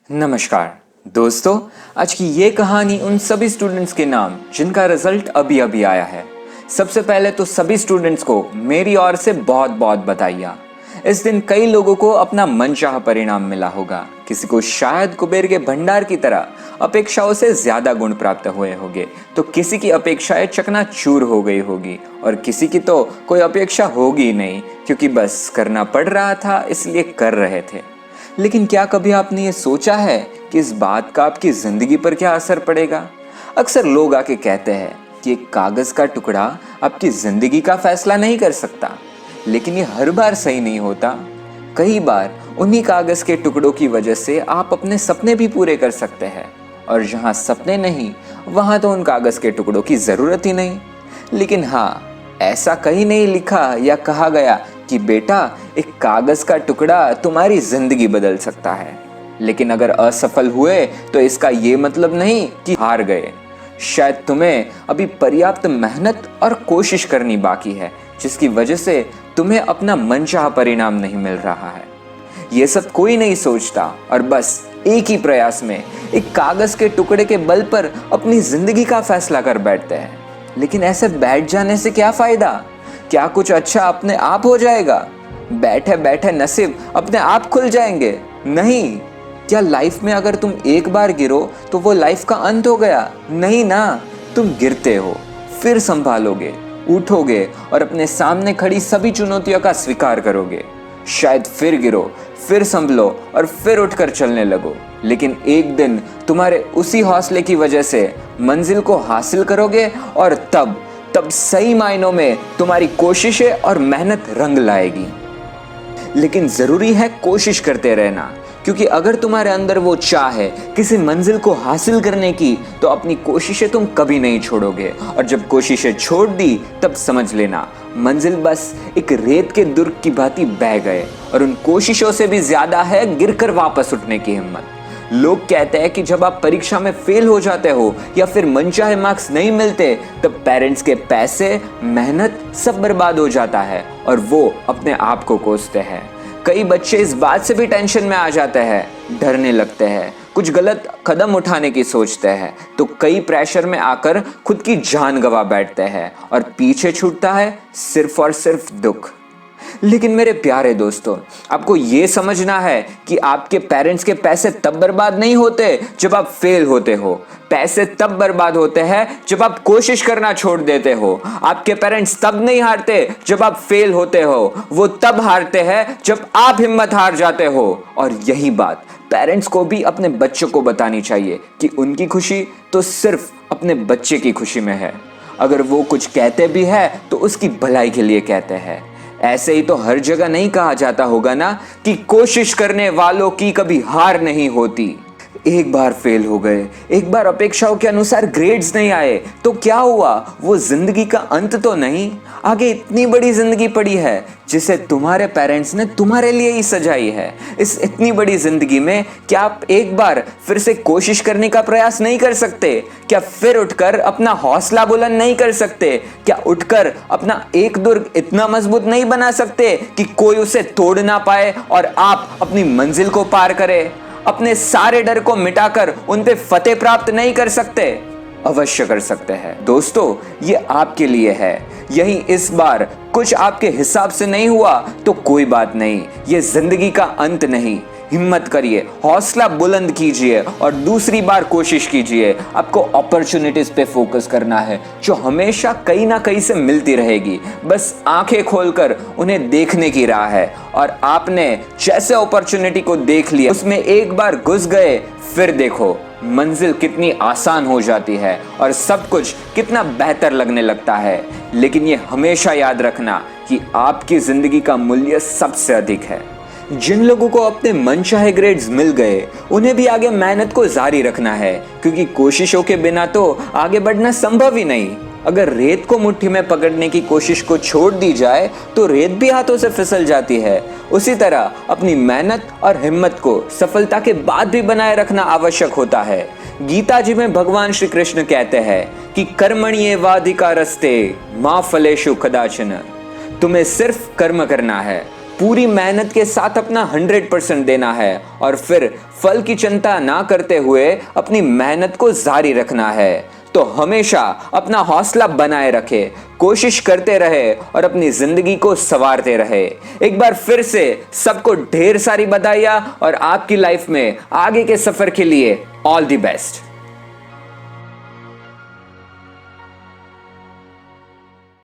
नमस्कार दोस्तों, आज की ये कहानी उन सभी स्टूडेंट्स के नाम जिनका रिजल्ट अभी अभी आया है। सबसे पहले तो सभी स्टूडेंट्स को मेरी ओर से बहुत बहुत बधाइयाँ। इस दिन कई लोगों को अपना मनचाहा परिणाम मिला होगा। किसी को शायद कुबेर के भंडार की तरह अपेक्षाओं से ज्यादा गुण प्राप्त हुए होंगे, तो किसी की अपेक्षाएं चकनाचूर हो गई होगी और किसी की तो कोई अपेक्षा होगी नहीं, क्योंकि बस करना पड़ रहा था इसलिए कर रहे थे। लेकिन क्या कभी आपने ये सोचा है कि इस बात का आपकी जिंदगी पर क्या असर पड़ेगा? अक्सर लोग आके कहते हैं कि एक कागज का टुकड़ा आपकी जिंदगी का फैसला नहीं कर सकता, लेकिन ये हर बार सही नहीं होता। कई बार उन्हीं कागज के टुकड़ों की वजह से आप अपने सपने भी पूरे कर सकते हैं, और जहां सपने नहीं वहां तो उन कागज के टुकड़ों की जरूरत ही नहीं। लेकिन हाँ, ऐसा कहीं नहीं लिखा या कहा गया कि बेटा एक कागज का टुकड़ा तुम्हारी जिंदगी बदल सकता है। लेकिन अगर असफल हुए तो इसका ये मतलब नहीं कि हार गए। शायद तुम्हें अभी पर्याप्त मेहनत और कोशिश करनी बाकी है, जिसकी वजह से तुम्हें अपना मनचाहा परिणाम नहीं मिल रहा है। ये सब कोई नहीं सोचता और बस एक ही प्रयास में एक कागज के टुकड़े के बल पर अपनी जिंदगी का फैसला कर बैठते हैं। लेकिन ऐसे बैठ जाने से क्या फायदा? क्या कुछ अच्छा अपने आप हो जाएगा? बैठे बैठे नसीब अपने आप खुल जाएंगे? नहीं। क्या लाइफ में अगर तुम एक बार गिरो तो वो लाइफ का अंत हो गया? नहीं ना, तुम गिरते हो, फिर संभालोगे, उठोगे और अपने सामने खड़ी सभी चुनौतियों का स्वीकार करोगे। शायद फिर गिरो, फिर संभलो और फिर उठकर चलने लगो। लेकिन एक दिन तुम्हारे उसी हौसले की वजह से मंजिल को हासिल करोगे और तब सही मायनों में तुम्हारी कोशिशें और मेहनत रंग लाएगी। लेकिन जरूरी है कोशिश करते रहना, क्योंकि अगर तुम्हारे अंदर वो चाह है किसी मंजिल को हासिल करने की, तो अपनी कोशिशें तुम कभी नहीं छोड़ोगे। और जब कोशिशें छोड़ दी तब समझ लेना मंजिल बस एक रेत के दुर्ग की भांति बह गए, और उन कोशिशों से भी ज्यादा है गिरकर वापस उठने की हिम्मत। लोग कहते हैं कि जब आप परीक्षा में फेल हो जाते हो या फिर मनचाहे मार्क्स नहीं मिलते, तब पेरेंट्स के पैसे, मेहनत सब बर्बाद हो जाता है और वो अपने आप को कोसते हैं। कई बच्चे इस बात से भी टेंशन में आ जाते हैं, डरने लगते हैं, कुछ गलत कदम उठाने की सोचते हैं, तो कई प्रेशर में आकर खुद की जान गंवा बैठते हैं और पीछे छूटता है सिर्फ और सिर्फ दुख। लेकिन मेरे प्यारे दोस्तों, आपको ये समझना है कि आपके पेरेंट्स के पैसे तब बर्बाद नहीं होते जब आप फेल होते हो। पैसे तब बर्बाद होते हैं जब आप कोशिश करना छोड़ देते हो। आपके पेरेंट्स तब नहीं हारते जब आप फेल होते हो, वो तब हारते हैं जब आप हिम्मत हार जाते हो। और यही बात पेरेंट्स को भी अपने बच्चों को बतानी चाहिए कि उनकी खुशी तो सिर्फ अपने बच्चे की खुशी में है। अगर वो कुछ कहते भी है तो उसकी भलाई के लिए कहते हैं। ऐसे ही तो हर जगह नहीं कहा जाता होगा ना कि कोशिश करने वालों की कभी हार नहीं होती। एक बार फेल हो गए, एक बार अपेक्षाओं के अनुसार ग्रेड्स नहीं आए तो क्या हुआ? वो जिंदगी का अंत तो नहीं। आगे इतनी बड़ी जिंदगी पड़ी है जिसे तुम्हारे पेरेंट्स ने तुम्हारे लिए ही सजाई है। इस इतनी बड़ी जिंदगी में क्या आप एक बार फिर से कोशिश करने का प्रयास नहीं कर सकते? क्या फिर उठकर अपना हौसला बुलंद नहीं कर सकते? क्या उठकर अपना एक दुर्ग इतना मजबूत नहीं बना सकते कि कोई उसे तोड़ ना पाए और आप अपनी मंजिल को पार करें? अपने सारे डर को मिटाकर उन पे फतेह प्राप्त नहीं कर सकते? अवश्य कर सकते हैं दोस्तों, ये आपके लिए है। यही इस बार कुछ आपके हिसाब से नहीं हुआ तो कोई बात नहीं, ये जिंदगी का अंत नहीं। हिम्मत करिए, हौसला बुलंद कीजिए और दूसरी बार कोशिश कीजिए। आपको अपॉर्चुनिटीज पे फोकस करना है जो हमेशा कहीं ना कहीं से मिलती रहेगी। बस आंखें खोलकर उन्हें देखने की राह है। और आपने जैसे अपॉर्चुनिटी को देख लिया, उसमें एक बार घुस गए, फिर देखो मंजिल कितनी आसान हो जाती है और सब कुछ कितना बेहतर लगने लगता है। लेकिन ये हमेशा याद रखना कि आपकी जिंदगी का मूल्य सबसे अधिक है। जिन लोगों को अपने मनचाहे ग्रेड्स मिल गए, उन्हें भी आगे मेहनत को जारी रखना है, क्योंकि कोशिशों के बिना तो आगे बढ़ना संभव ही नहीं। अगर रेत को मुट्ठी में पकड़ने की कोशिश को छोड़ दी जाए तो रेत भी हाथों से फिसल जाती है। उसी तरह अपनी मेहनत और हिम्मत को सफलता के बाद भी बनाए रखना आवश्यक होता है। गीता जी में भगवान श्री कृष्ण कहते हैं कि कर्मण्येवाधिकारस्ते मा फलेषु कदाचन। तुम्हें सिर्फ कर्म करना है, पूरी मेहनत के साथ अपना 100% देना है और फिर फल की चिंता ना करते हुए अपनी मेहनत को जारी रखना है। तो हमेशा अपना हौसला बनाए रखे, कोशिश करते रहे और अपनी जिंदगी को संवारते रहे। एक बार फिर से सबको ढेर सारी बधाइयां और आपकी लाइफ में आगे के सफर के लिए ऑल द बेस्ट।